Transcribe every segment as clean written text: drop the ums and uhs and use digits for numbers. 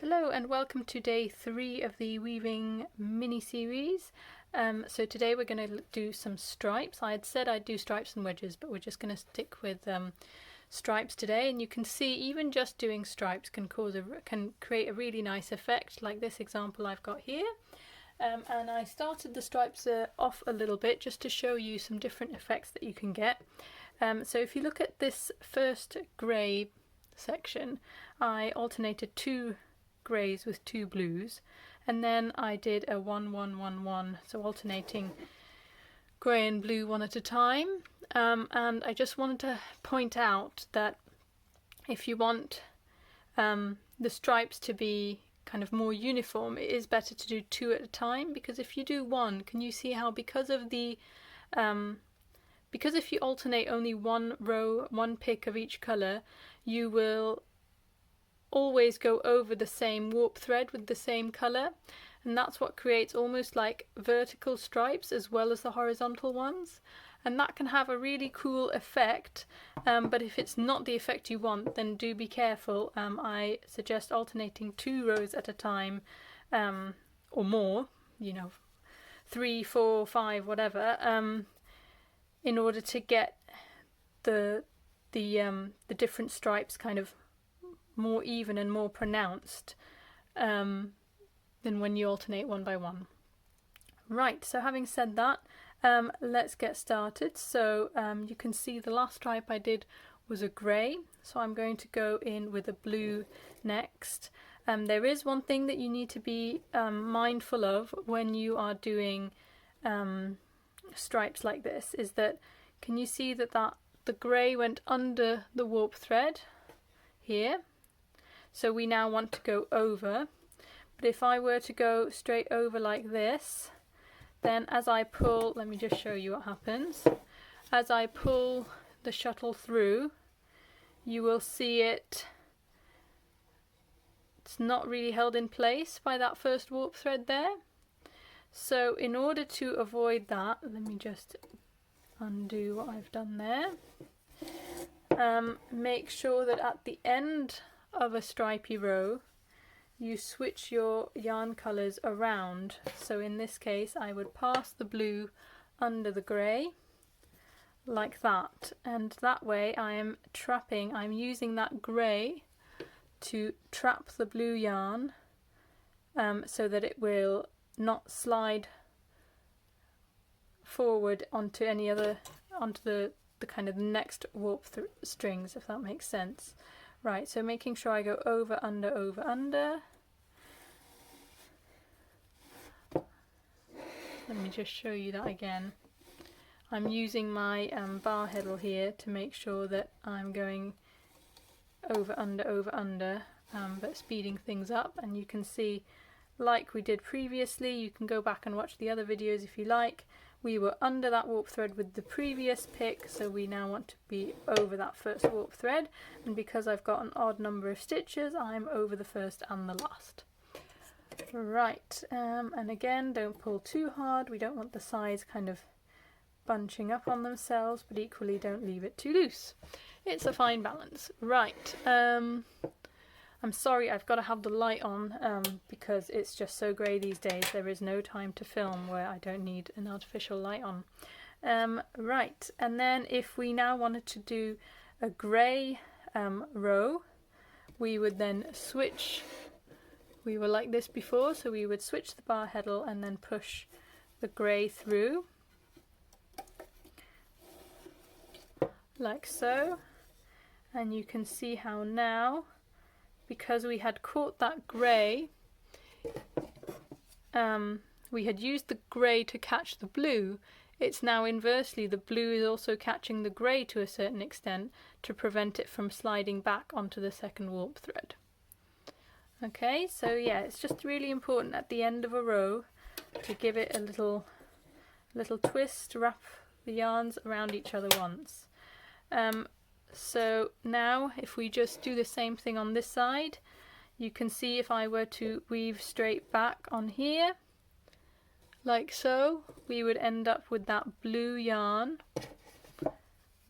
Hello and welcome to day 3 of the weaving mini-series. So today we're going to do some stripes. I had said I'd do stripes and wedges, but we're just going to stick with stripes today. And you can see even just doing stripes can create a really nice effect, like this example I've got here. And I started the stripes off a little bit just to show you some different effects that you can get. So if you look at this first grey section, I alternated 2 greys with 2 blues, and then I did a 1-1-1-1, so alternating grey and blue one at a time. And I just wanted to point out that if you want the stripes to be kind of more uniform, it is better to do 2 at a time, because if you do 1, can you see how because if you alternate only 1 row, 1 pick of each colour, you will always go over the same warp thread with the same colour, and that's what creates almost like vertical stripes as well as the horizontal ones, and that can have a really cool effect, but if it's not the effect you want, then do be careful. I suggest alternating 2 rows at a time, or more, 3, 4, 5, whatever, in order to get the different stripes kind of more even and more pronounced than when you alternate 1 by 1. Right, so having said that, let's get started. So you can see the last stripe I did was a grey, so I'm going to go in with a blue next. There is one thing that you need to be mindful of when you are doing stripes like this, is that, can you see that the grey went under the warp thread here? So we now want to go over, but if I were to go straight over like this, then as I pull, let me just show you what happens. As I pull the shuttle through, you will see it's not really held in place by that first warp thread there. So in order to avoid that, let me just undo what I've done there. Make sure that at the end of a stripy row you switch your yarn colours around. So in this case I would pass the blue under the grey like that, and that way I'm using that grey to trap the blue yarn, so that it will not slide forward onto the kind of next warp strings, if that makes sense. Right, so making sure I go over, under, over, under. Let me just show you that again. I'm using my bar heddle here to make sure that I'm going over, under, but speeding things up. And you can see, like we did previously, you can go back and watch the other videos if you like. We were under that warp thread with the previous pick, so we now want to be over that first warp thread, and because I've got an odd number of stitches, I'm over the first and the last. Right, and again, don't pull too hard. We don't want the sides kind of bunching up on themselves, but equally don't leave it too loose. It's a fine balance. Right, I'm sorry, I've got to have the light on because it's just so grey these days. There is no time to film where I don't need an artificial light on. Right, and then if we now wanted to do a grey row, we would then switch. We were like this before, so we would switch the bar heddle and then push the grey through, like so. And you can see how now, because we had caught that grey, we had used the grey to catch the blue, it's now inversely, the blue is also catching the grey to a certain extent to prevent it from sliding back onto the second warp thread. Okay, so yeah, it's just really important at the end of a row to give it a little twist, wrap the yarns around each other once. So now if we just do the same thing on this side, you can see if I were to weave straight back on here, like so, we would end up with that blue yarn.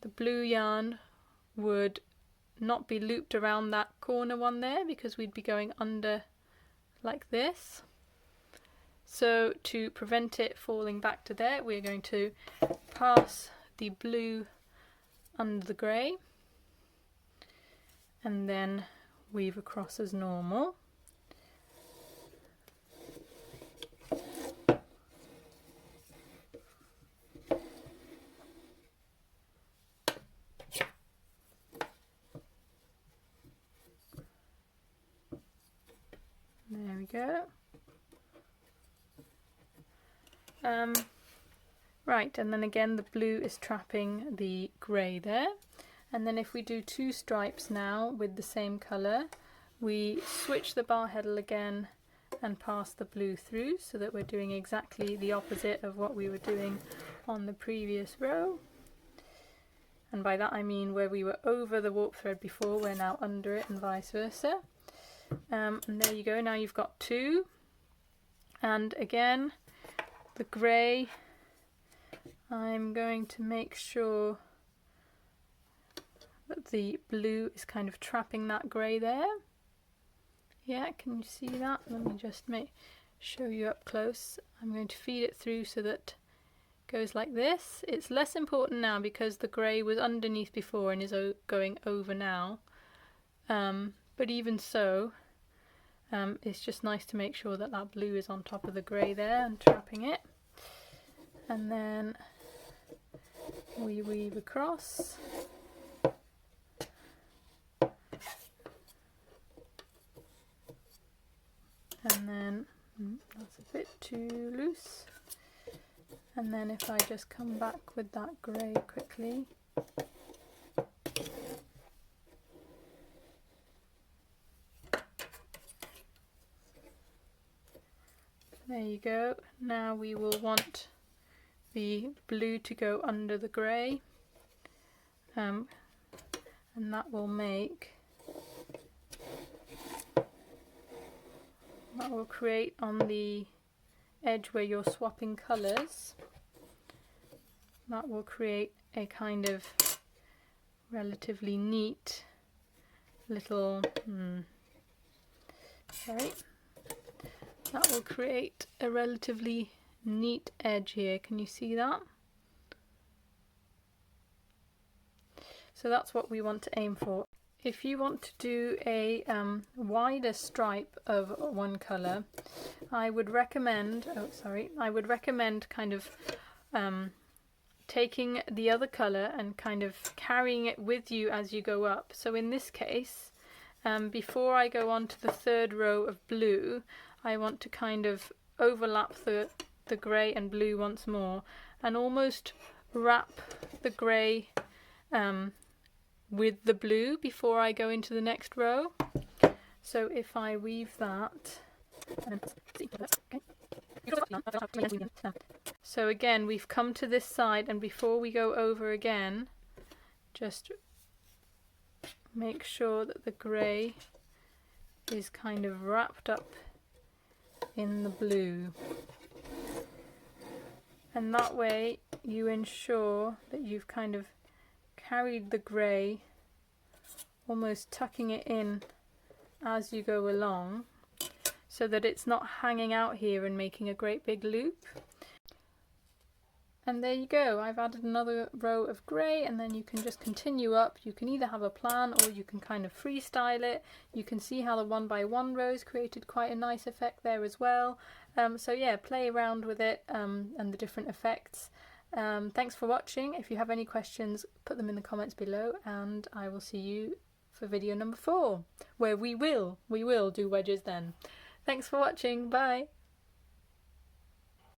The blue yarn would not be looped around that corner one there because we'd be going under like this. So to prevent it falling back to there, we're going to pass the blue under the grey and then weave across as normal. There we go. Right, and then again the blue is trapping the grey there. And then if we do 2 stripes now with the same colour, we switch the bar heddle again and pass the blue through, so that we're doing exactly the opposite of what we were doing on the previous row. And by that I mean where we were over the warp thread before, we're now under it, and vice versa. And there you go, now you've got 2. And again, the grey, I'm going to make sure that the blue is kind of trapping that grey there. Yeah, can you see that? Let me just show you up close. I'm going to feed it through so that it goes like this. It's less important now because the grey was underneath before and is going over now. But even so, it's just nice to make sure that that blue is on top of the grey there and trapping it. And then we weave across. And then, that's a bit too loose. And then if I just come back with that grey quickly. There you go. Now we will want the blue to go under the grey, and that will create on the edge where you're swapping colours, that will create a kind of relatively neat little that will create a relatively neat edge here. Can you see that? So that's what we want to aim for. If you want to do a wider stripe of one colour, I would recommend kind of taking the other colour and kind of carrying it with you as you go up. So in this case, before I go on to the 3rd row of blue, I want to kind of overlap the grey and blue once more and almost wrap the grey with the blue before I go into the next row. So if I weave that, so again we've come to this side, and before we go over again, just make sure that the grey is kind of wrapped up in the blue, and that way you ensure that you've kind of carried the grey, almost tucking it in as you go along, so that it's not hanging out here and making a great big loop. And there you go, I've added another row of grey, and then you can just continue up. You can either have a plan or you can kind of freestyle it. You can see how the 1x1 rows created quite a nice effect there as well. So yeah, play around with it and the different effects. Thanks for watching. If you have any questions, put them in the comments below, and I will see you for video number 4, where we will do wedges then. Thanks for watching, bye!